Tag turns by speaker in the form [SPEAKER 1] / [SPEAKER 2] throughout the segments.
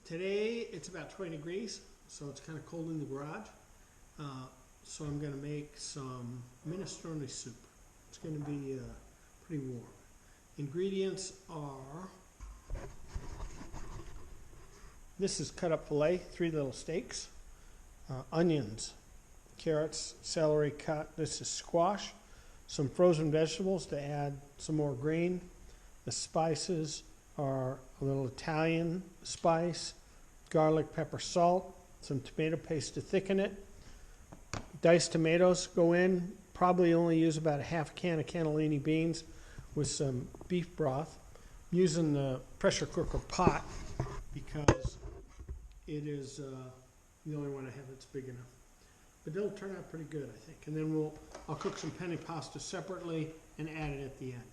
[SPEAKER 1] Today it's about 20 degrees, so it's kind of cold in the garage. So I'm going to make some minestrone soup. It's going to be pretty warm. Ingredients are, this is cut up filet, 3 little steaks, onions, carrots, celery cut. This is squash, some frozen vegetables to add some more green. The spices are a little Italian spice, garlic, pepper, salt, some tomato paste to thicken it. Diced tomatoes go in, probably only use about a half can of cannellini beans with some beef broth. I'm using the pressure cooker pot because it is the only one I have that's big enough. But it'll turn out pretty good, I think. And then I'll cook some penne pasta separately and add it at the end.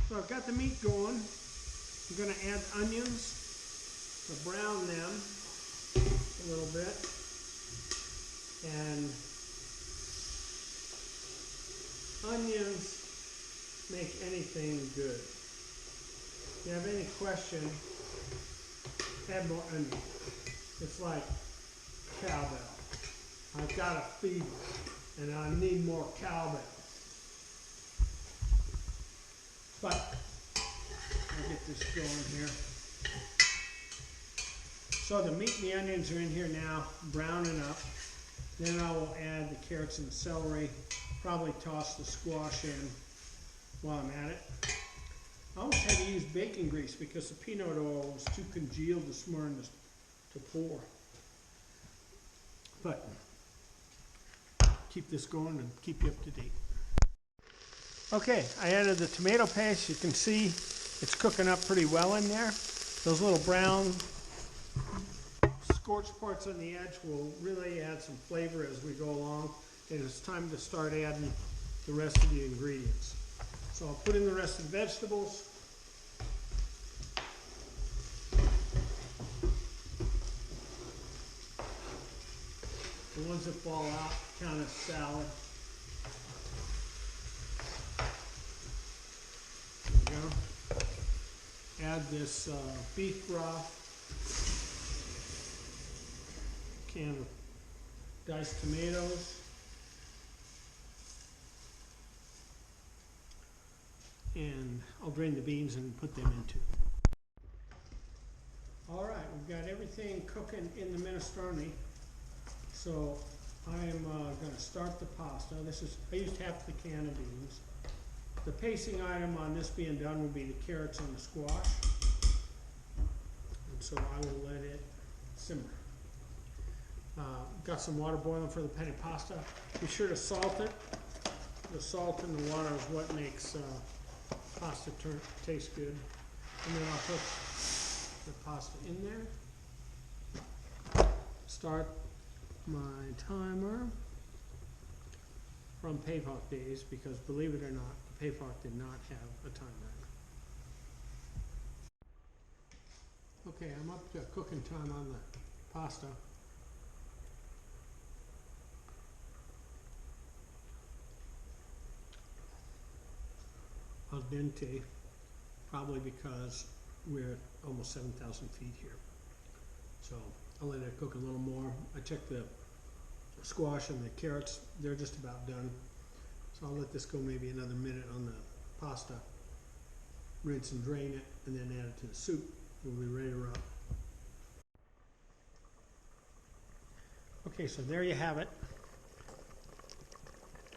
[SPEAKER 1] So I've got the meat going. I'm going to add onions to brown them a little bit. And onions make anything good. If you have any question, add more onion. It's like cowbell. I've got a fever and I need more cowbell. But I'll get this going here. So the meat and the onions are in here now, browning up. Then I will add the carrots and the celery, probably toss the squash in while I'm at it. I almost had to use bacon grease because the peanut oil was too congealed this morning to pour. But keep this going and keep you up to date. Okay, I added the tomato paste. You can see it's cooking up pretty well in there. Those little brown scorched parts on the edge will really add some flavor as we go along. And it's time to start adding the rest of the ingredients. So I'll put in the rest of the vegetables. The ones that fall out count as salad. There we go. Add this beef broth. Can of diced tomatoes. And I'll drain the beans and put them into. All right, we've got everything cooking in the minestrone. So I am going to start the pasta. I used half the can of beans. The pacing item on this being done will be the carrots and the squash. And so I will let it simmer. Got some water boiling for the penne pasta. Be sure to salt it. The salt in the water is what makes pasta taste good. And then I'll put the pasta in there. Start my timer from Paypok days because believe it or not, Paypok did not have a timer. Okay, I'm up to cooking time on the pasta. Al dente, probably because we're at almost 7,000 feet here. So I'll let it cook a little more. I checked the squash and the carrots, they're just about done. So I'll let this go maybe another minute on the pasta. Rinse and drain it and then add it to the soup. We'll be ready to roll. Okay, so there you have it.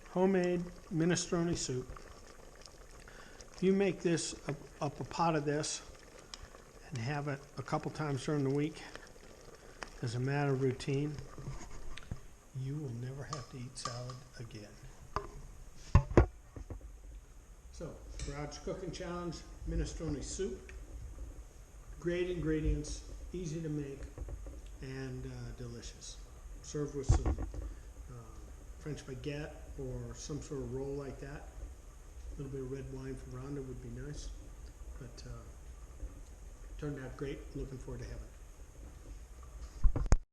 [SPEAKER 1] Homemade minestrone soup. If you make this up a pot of this and have it a couple times during the week as a matter of routine, you will never have to eat salad again. So, Garage Cooking Challenge, minestrone soup. Great ingredients, easy to make, and delicious. Served with some French baguette or some sort of roll like that. A little bit of red wine from Rhonda would be nice, but turned out great. Looking forward to having it.